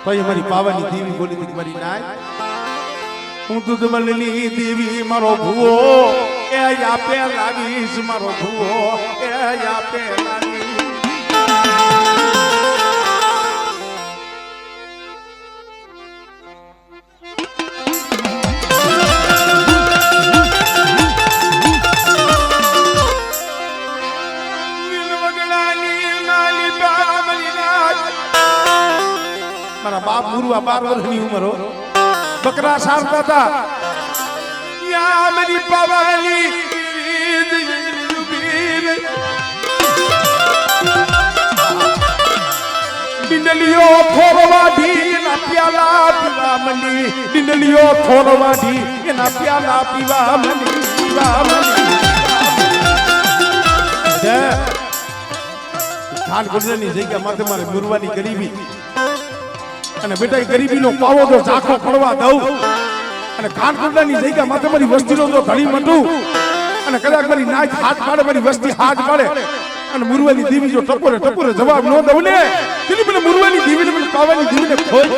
તો એ મારી પાવાની દેવી બોલી હતી મારી નાય હું દુધમલની દેવી મારો ભૂવો એ આપે લાવીશ મારો ભૂવો એ આપે લાવીશ મારા બાપ મુરવા 12 વર્ષની ઉંમર હો બકરા સારતા હતા યા મેરી પાવાની બિંદલિયો થોરવાડી ના પ્યાલા પીવા મંડી બિંદલિયો થોરવાડી એના પ્યાલા પીવા મંડી ખાન ગુજરાતની જગ્યા માથે મારે મુરવાની ગરીબી અને બેટા ગરીબીનો પાવો તો ઝાંખો પડવા દઉં અને કાનકુંડાની જગ્યા માથે મારી વસ્તીનો તો ઘણી મંડું અને કદાચ મારી નાચ હાથ પાડે મારી વસ્તી હાથ પાડે અને મુરવાની દેવી જો ટપોરે ટપોરે જવાબ ન દઉં ને તેની મને મુરવાની દેવીને મને પાવાની દેવીને ખોજ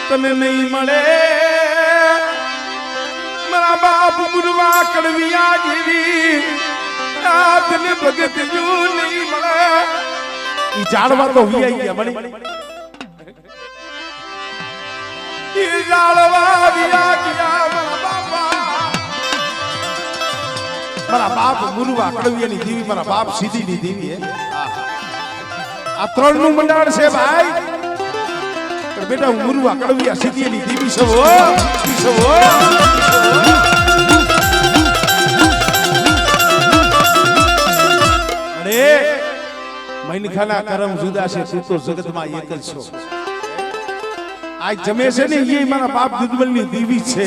તને નહીં મળે મારા બાપ મુરવા કડવિયા જેવી તને ભગત જો નહીં મળે ઈ જાડવા તો વિયાઈ ગયા મળી ઈ જાડવા વિયા ગયા મારા બાપ મુરવા કડવિયાની દેવી મારા બાપ સીધીની દેવી હે આ ત્રણ નું મંડાણ છે ભાઈ બેટા હું મુરવા કડવિયા સીધીની દેવી સવો અરે મૈનખાના કરમ જુદા છે તું તો જગતમાં એક જ છો આજ જમે છે ને એ મારા બાપ દુધમલની દેવી છે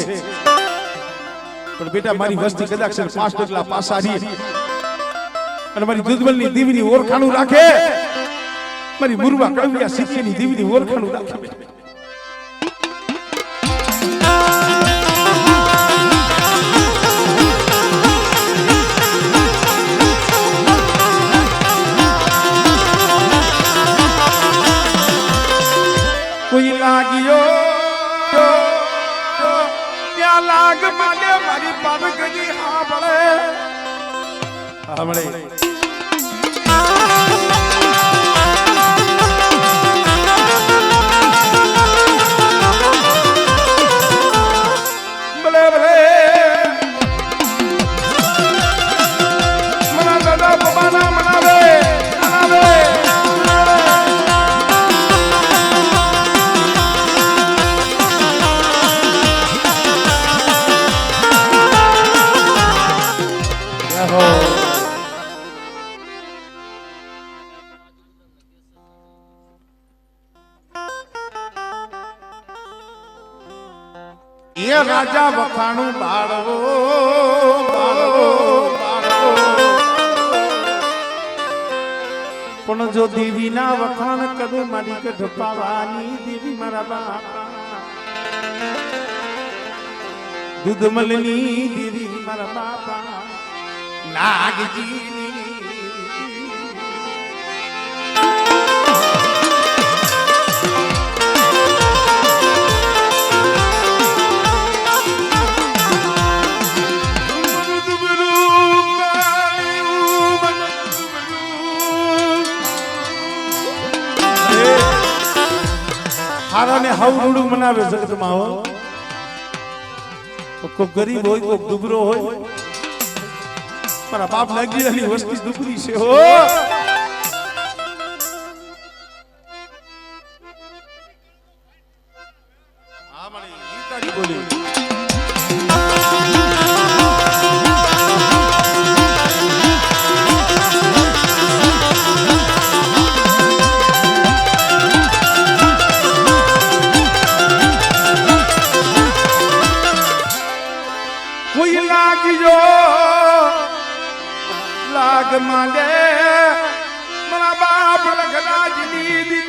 પણ બેટા મારી વસ્તી કદાચ 5 ડગલા પાસાડી અને મારી દુધમલની દેવીની ઓળખાણું રાખે મારી મુરવા કડવિયા સીધીની દેવીની ઓળખાણું રાખે કોઈ લાગ્યો ત્યાં લાગ માગે મારી પાનગની હાંભળે મના દાદા બાબાના મનાવે એ રાજા વખાણું બાળવો પણ જો દેવી ના વખાણ કરું મારી ગઢપાવાની દેવી મારા બાપા દુધમલની દેવી મારા બાપા નાગજીની હારાને હાવડું મનાવે જગતમાં હો કોઈ ગરીબ હોય કોઈ દુબરો હોય મારા બાપ નાગીરાની વસ્તી દુબરી છે હો આ મને ગીતાની બોલી લાગ માંગે મારા બાપ લખના જીની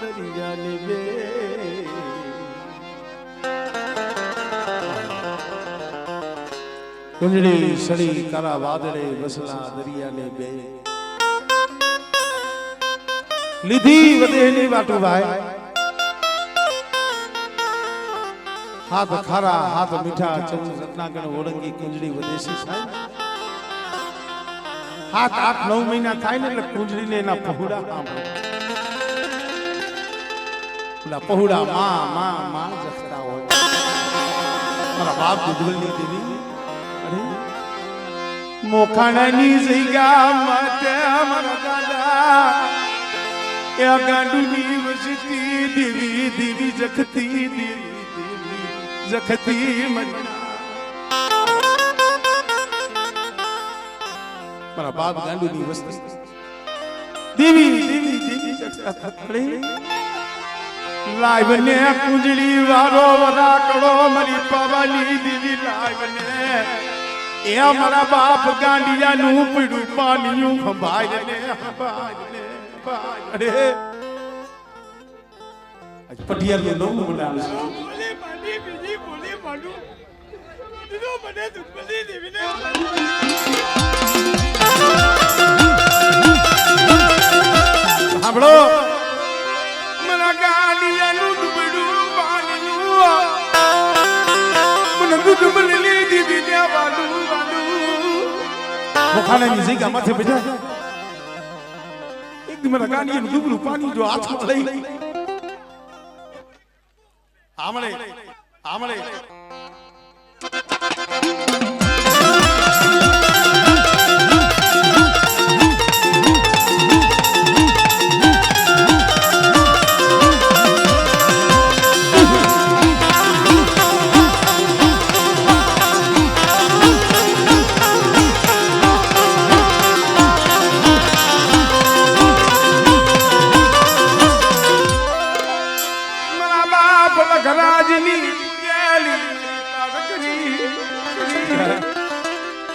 દરિયાને બે કુંજળી સડી કાળા વાદળે વસલા દરિયાને બે લીધી વધેલી વાટુ ભાઈ હાથ ખારા હાથ મીઠા ચંદ રત્નાકર ઓળંગી કુંજળી વધેસી સાહેબ હાથ 8-9 મહિના થાય ને એટલે કુંજળીને એના પહોળા પેલા પહોળા માં જખતા હોય મારા બાપ દુધવલની દેવી અરે મોખાણાની જગ્યા માટે મારા દાદા એ ગાંડુની વસતી દેવી દેવી જખતી દેવી જખતી મના મારા બાપ ગાંડુની વસ્તી દેવી દેવી દેવી જખતા થળી લાઈવને કુંજળી વારો વરાકડો મારી પાવાની દેવી લાઈવને એ મારા બાપ ગાંડિયાનું પીડું પાણીયું ખંભાય ને અરે આજ પટિયાર નું નવું બનાવે છે બોલે પાણી બીજી બોલે માનું દીનો મને દુખલી દેવીને સાંભળો મારા ગાંડિયાનું પીડું પાણીયું મને દુખલી દેવીને વાલું મોખાણાની જગ્યા માથે બેઠા એકદમ મારા ગાંડિયાનું દુબળું પાણી જો હાથમાં લઈ આમળે આમળે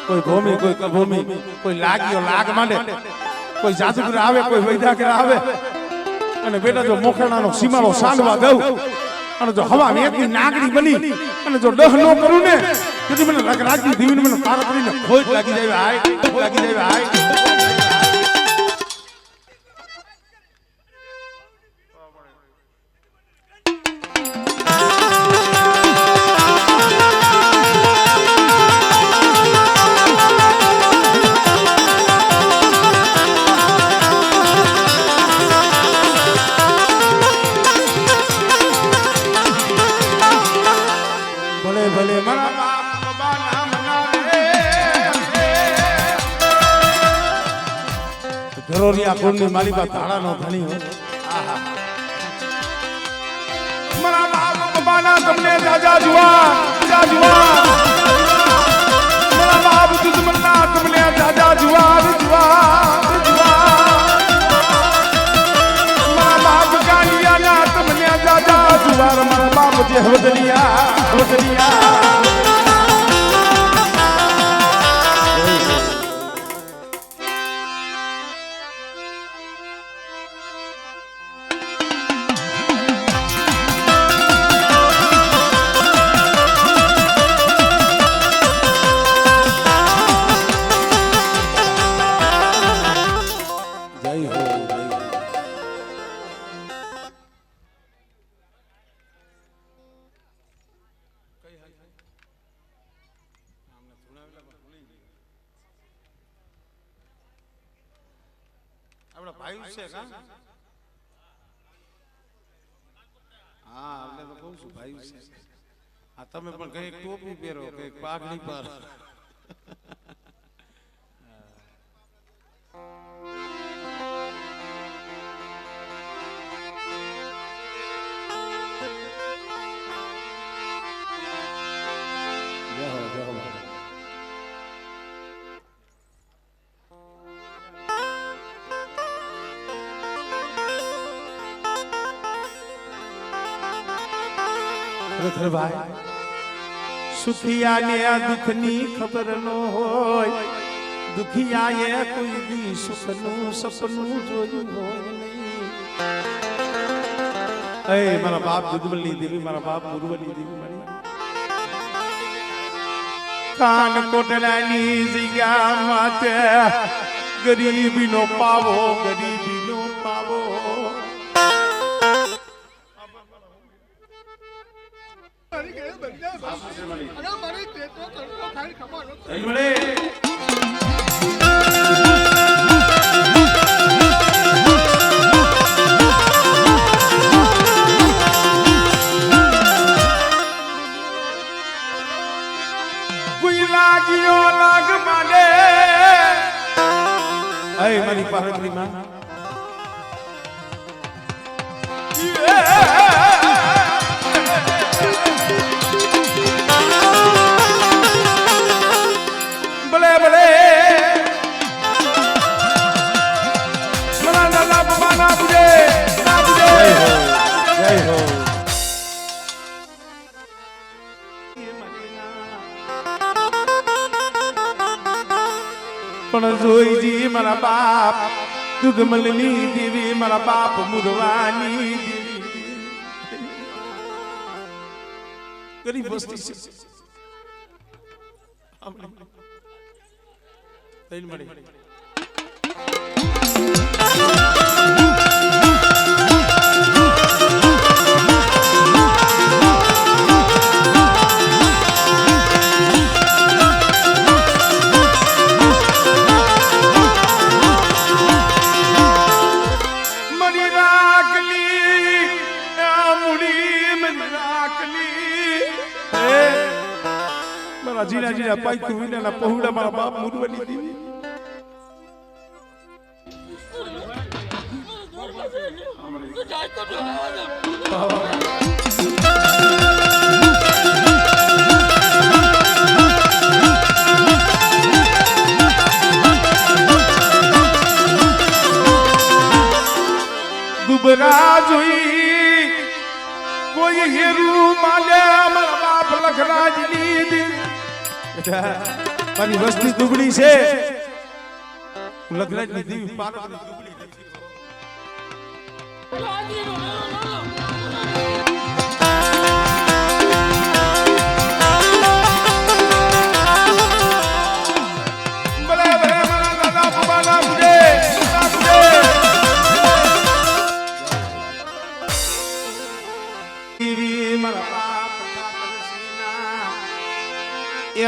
કોઈ ભૂમિ કોઈ કભૂમિ કોઈ લાગ્યો લાગ માંડે કોઈ જાદુગર આવે કોઈ વૈદાગર આવે અને બેટા જો મોખાણાનો સીમાડો સાંડવા દઉં અને જો હવા વેગની નાગડી બની અને જો ડહ નો કરું ને તેથી મને રાખી દીવીને મને પાર કરીને ખોટ લાગી જાય હાય લાગી જાય હાય ધરોરિયા કુળની મારી બા ધાડાનો ધણી હો મારા બાપ બાના તમને જાજા જુવા મારા બાપ દુશ્મનના તમને જાજા જુવા મારા બાપ ગાંડિયાના તમને જાજા જુવા મારા બાપ જે હવદલિયા આપણા ભાઈ છે કા હા આપણે તો કહું છું ભાઈ છે આ તમે પણ કઈ ટોપી પહેરો કઈ પાઘડી પર ખરેખર ભાઈ સુખિયાને દુઃખની ખબર ન હોય, દુખિયાએ કોઈ દી સુખનું સપનું જોયું હોય નહીં. એ મારા બાપ દુધમલની દેવી મારા બાપ મુરવની દેવી મારી કાન કોટલાની જગ્યા માતે ગરીબીનો પાવો ગરીબીનો પાવો મારી પાર્વતી માં ભલે ભલે ના બુજે જય હો પણ જોઈજી મારા બાપ દુધમલની દેવી મારા બાપ મુરવાની દેવી ગરીબ વસ્તી છે તૈન મળી જીના જીના પાઈ કુવીના પહોળા મારા બાપ મુરવની દેવી દુબરા જોઈ કોઈ હેરું માલ્યા મારા બાપ લખરાજની દેવી મારી વસ્તી દુબળી છે લગ્નની દેવી પાર્વતી દુબળી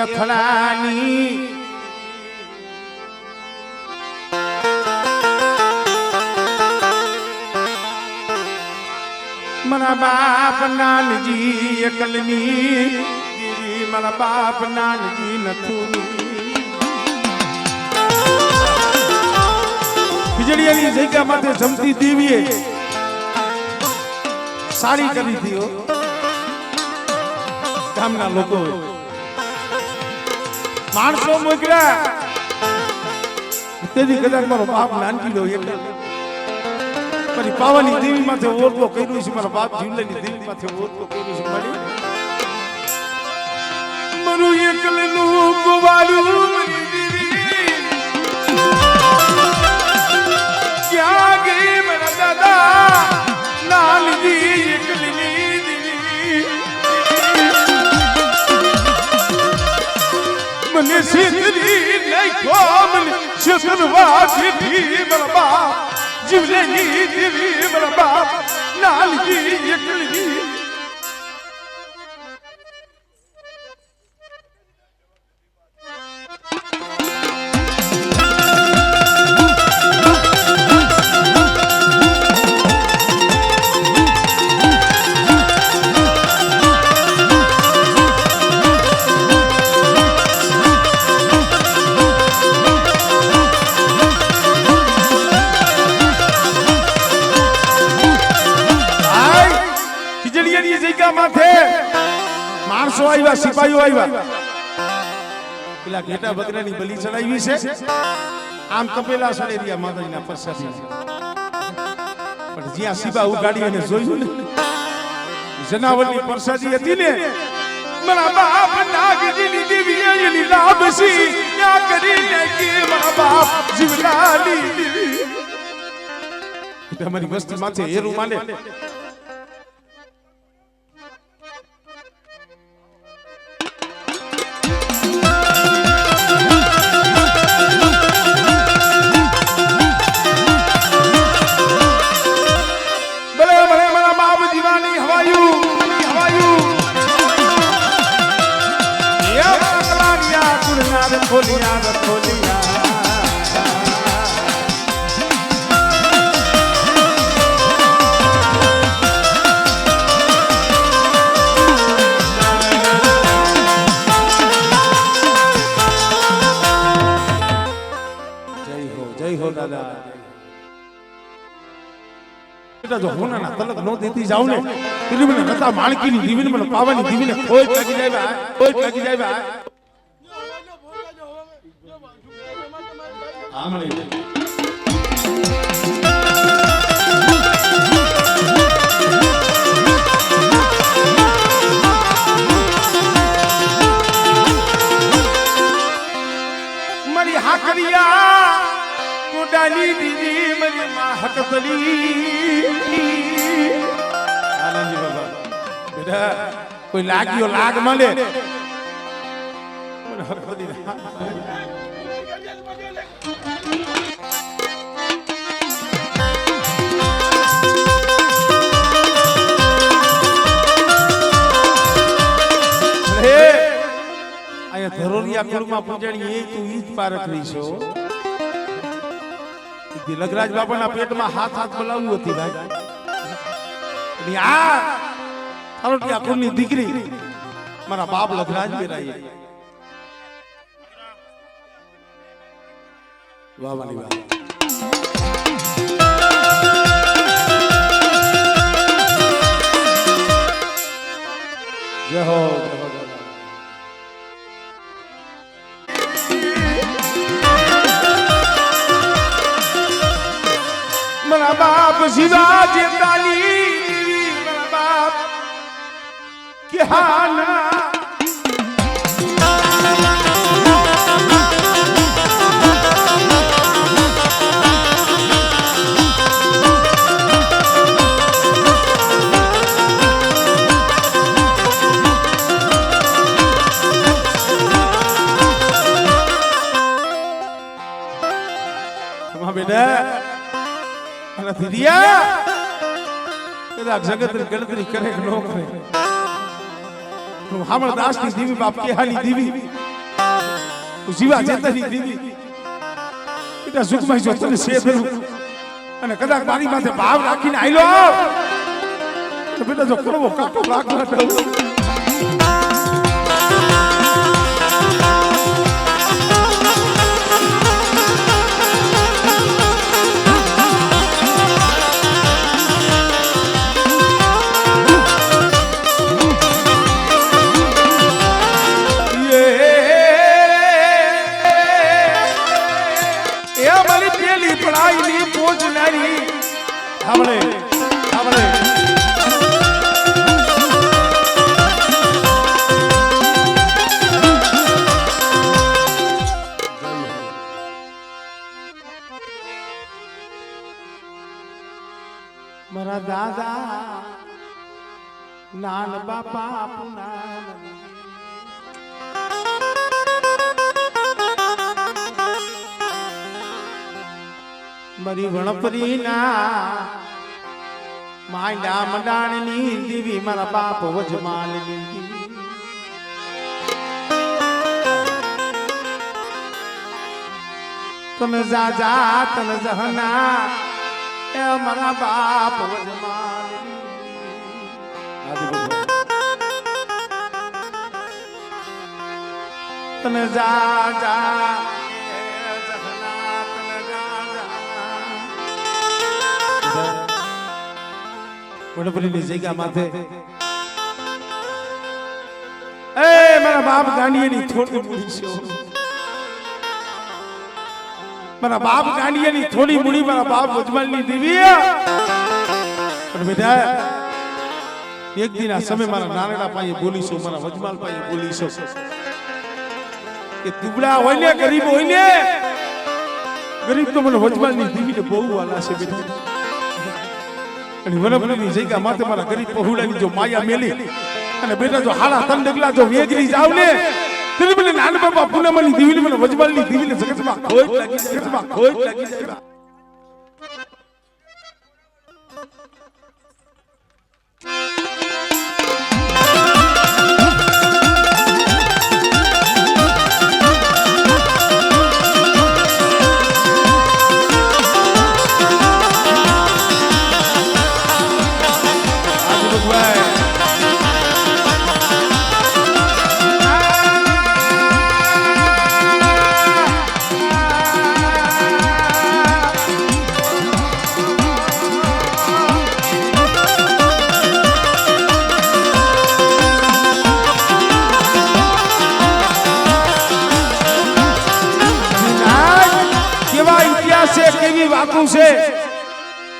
અથડાની મારા બાપ નાનજી એકલની દેવી મારા બાપ નાનજી નથુની ખીજડીયાની જગ્યા માટે જમતી દેવીએ સારી કરી હતી ગામના લોકો માણસો મોકલ્યા તેથી કદાચ મારો બાપ નાનકીડો એટલે મારી પાવાની દેવી માથે ઓરતો કર્યું છે મારા બાપ જીવલાની દેવી માથે ઓરતો કર્યું છે મારી મારું એકલનું ગોવાળું મારી દેવી ક્યાં ગઈ મારા દાદા નાનજી એકલની મને સિદ્ધરી નાખો મને શત્રુવા સિદ્ધી મારા બાપ જીવલેની દેવી મારા બાપ નાનજી એકલની માણસો આવ્યા સિપાહીઓ આવ્યા પેલા ઘેટા બકરાની બલી ચડાવી છે આમ તપેલા સડેરિયા માતાજીના પ્રસાદી પણ જ્યાં સિપા ઉગાડી અને જોયું ને જનાવરની પ્રસાદી હતી ને મારા બાપ નાગજીની દેવી એની લાભસી યા કરીને કે મારા બાપ જીવલાની દેવી તમારી વસ્તી માથે હેરું માને બેટા જો હોનાના તલક નો દેતી જાવ ને તેની મને રતા માણકીની દીવીને મને પાવાની દીવીને કોઈ લાગી જાય બા કોઈ લાગી જાય બા આમણે મરી હાકરિયા કોડાલી દીદી મરી માં હકતલી આનંદી બાબા બેટા કોઈ લાગ્યો લાગ મળે મને હકતલી ધરોલિયા કુળમાં પૂજાણી એ તું ઈ જ પારખ રહી છો લગરાજ બાપાના પેટમાં હાથ હાથ બોલાવવું હતી ભાઈ આ ધરોલિયા કુળની દીકરી મારા બાપ લગરાજ બેરાય વાહ વાહ વાહ જય હો મારા બાપ જીવા જેતાલી મારા બાપ કે હાના બેટા ધીરિયા કદાચ જગતની ગણતરી કરે કે ન કરે હામળ દાસની દીવી બાપ કેહાની દીવી જીવા ચેતની દીવી બેટા સુખમાં જો તને સે ફેરું અને કદાચ મારી માથે ભાવ રાખીને આયલો તો બેટા જો કરવો કાકો રાખવા તો સાંભળે સાંભળે મારા દાદા નાન બાપા પુના મરી વણપરી ના માંડા મંડાણની દીવી મારા બાપ વજમાલની તને જા તને જહના એ મારા બાપ વજમાલની તને જા વડપરીની જગ્યા માથે એ મારા બાપ ગાંડીયાની થોડી મૂડી છે મારા બાપ ગાંડીયાની થોડી મૂડી મારા બાપ વજમાલની દીવી પણ બેટા એક દિન આ સમય મારા નાનડા પાસે બોલીશું મારા વજમાલ પાસે બોલીશું કે દુબળા હોય ને ગરીબ હોય ને ગરીબ તો મને વજમાલની દીવીને બહુ વાલા છે બેટા અને વનપરીની જગ્યા માથે મારા ગરીબ પહોળાની જો માયા મેલી અને બેટા જો હાડા તન ડગલા જો વેગરી જાવ ને તેની મને નાન બાપા પૂનમની દીવીને મને વજમાલની દીવીને જગતમાં ખોટ લાગી જાય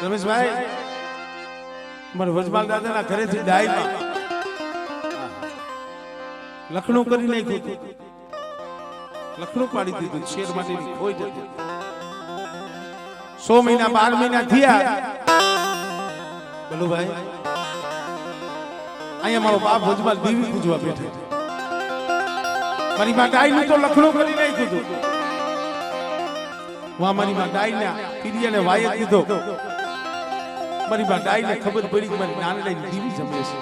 રમેશભાઈ મારે વજમાલ દાદાના ઘરેથી ડાયમાં લખણું કરી નાખ્યું, લખણું પાડી દીધું, શેર માટેની ખોઈ જતી 100 મહિના 12 મહિના થયા બલુભાઈ અહીંયા મારો બાપ વજમાલ દેવી પૂજવા બેઠો, મારી માં ડાયનું તો લખણું કરી નાખ્યું હતું, વહાં મારી માં ડાયના પીરિયાને વાયક દીધો, મારી માં ડાયને ખબર પડી કે મારી નાનડાઈ દેવી જમે છે,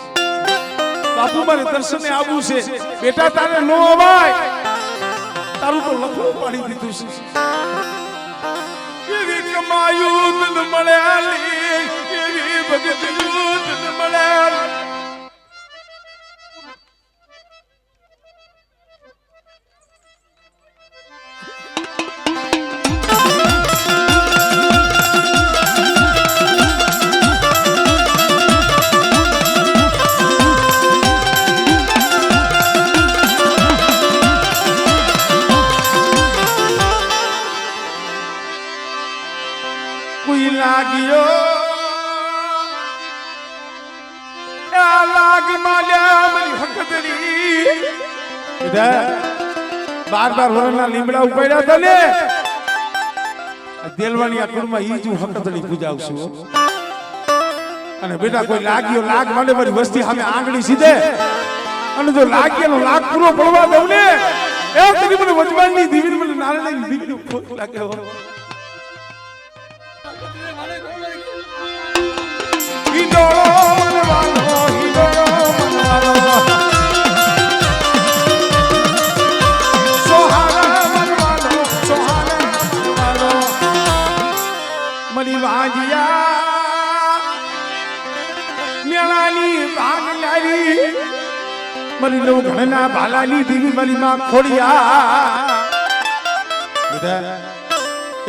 બાપુ મારે દર્શને આવવું છે, બેટા તારે નો અવાય, તારું તો લખણું પાડી દીધું છે, એવી કમાયું તન મળ્યાલી, એવી ભગતનું તન મળ્યા, બાર વરના લીમડા ઉપાડ્યા હતા ને દેલવાની આ કુળમાં ઈ જ હું હકતડી પૂજાવશું, અને બેટા કોઈ લાગ્યો લાગ માટે મારી વસ્તી સામે આંગળી સીધે, અને જો લાગ્યાનો લાગ પૂરો પડવા દઉં ને એ તરી મને વજમાનની દીવી મને નારણની દીવીનો ફોટ લાગ્યો, હિંડોળો મનવાલો, હિંડોળો મનવાલો, મરી વાંજિયા મેળાની ભાગલારી, મરી લો ઘણા ભાલાની દીવી મારી માં ખોડિયા,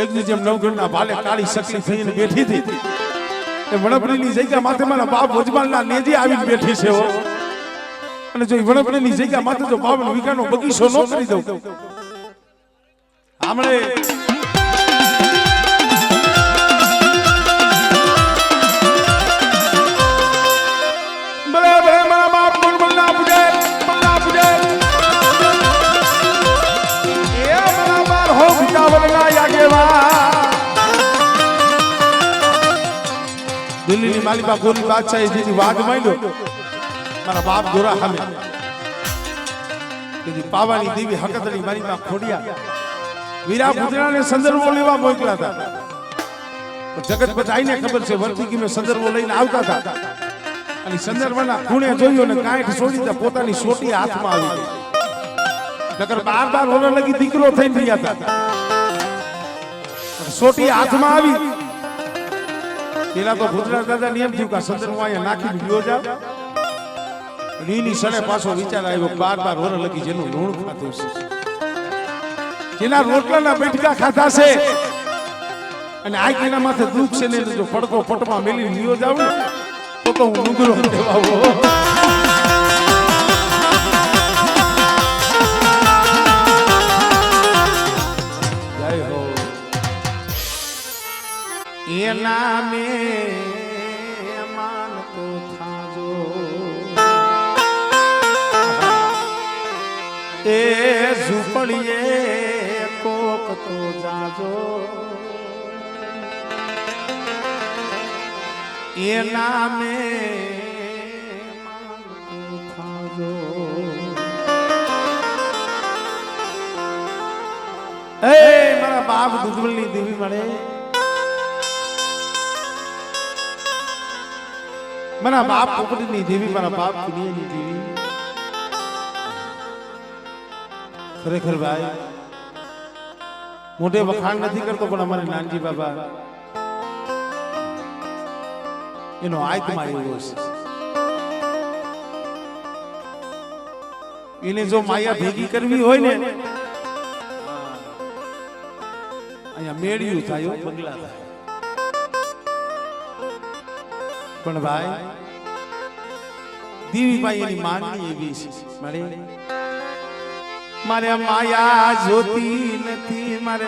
એક દી જેમ નવઘણના ભાલે કાળી સકલી થઈને બેઠી હતી એ વણપડીની જગ્યા માથે મારા બાપ વજમાલના નેજી આવીને બેઠી છે, અને જો વણપડીની જગ્યા માથે જો બાવન વીઘાનો બગીચો ન કરી દઉં આમળે દિલ્હીની માલિકા ગોરી બાદશાહે જેની વાદ માંડ્યો મારા બાપ ગોરા સામે કે પાવાની દેવી હકતડી મારી માં ખોડિયા વીરા પુત્રાને સંદર્ભો લેવા મોકલ્યા હતા, જગત બધાઈને ખબર છે વર્તી કે સંદર્ભો લઈને આવતા હતા, અને સંદર્ભના ખૂણે જોયો ને કાંઠ છોડી પોતાની સોટી હાથમાં આવી ગઈ, નકર 12 વર્ષ લગી દીકરો થઈને રહ્યા હતા, સોટી હાથમાં આવી પેલા તો ગુજરાત દાદા નિયમ થયું કે સંદર્ભ અહીંયા નાખી ગયો જાવ, રીની સડે પાછો વિચાર આવ્યો 12 વર્ષ લગી જેનું લૂણ ખાતું છે, જેના રોટલાના બેઠકા ખાધા છે, અને આ કેના માથે દુઃખ છે ને જો પડકો પટમાં મેલી લ્યો જાવ ને તો હું નુગરો દેવાવો, જય હો એના મે માનતો થાજો, એ ઝૂંપડીએ કોક તો જાજો, એના મે માનતો થાજો, એ મારા બાપ દુધવલની દેવી મળે, મારા બાપ પોપડીની દેવી, મારા બાપ કુનિયાની દેવી, ખરેખર ભાઈ મોઢે વખાણ નથી કરતો પણ અમારે નાનજી બાબા એનો આત્મા એવો છે, એને જો માયા ભેગી કરવી હોય ને અહીંયા મેળ્યું થાય બંગલા થાય, પણ ભાઈ દેવી ભાઈ એની માનની એવી છે, મારે માયા જોતી નથી, મારે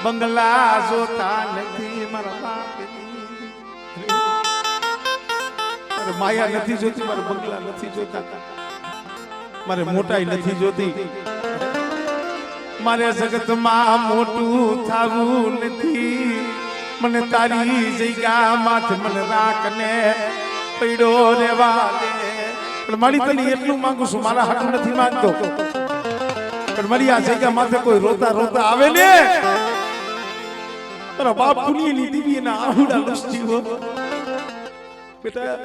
બંગલા જોતા નથી, મારા બાપની મારે માયા નથી જોતી, મારે બંગલા નથી જોતા, મારે મોટાઈ નથી જોતી, મારે જગતમાં મોટું થાવું નથી, મને તારી જગ્યા માથે મને રાખને પડ્યો રેવા દે. પણ મારી તને એટલું માંગુ છું, મારા હાટું નથી માંગતો, પણ મારી આ જગ્યા માથે કોઈ રોતા રોતા આવે ને, તારા બાપ પુનિયની દીવી એના આહુડા લુસ્તી હો બેટા.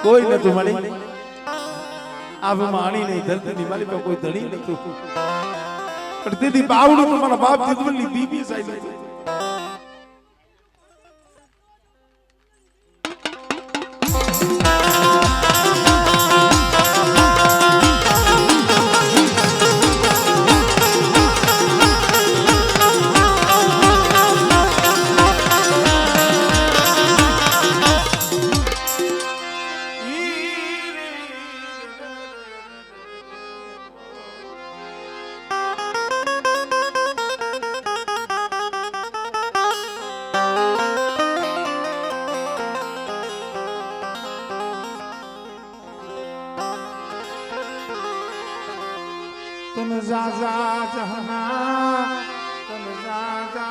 કોઈ નતું મળી આવ માણી નહીં, ધરતી ની મારી પર કોઈ ધણી નતું, પણ તેથી બાવડું તો મારા બાપ દીદવલની બીબી સાહેબ હતી. तुम जा जा जहाना, तुम जा जा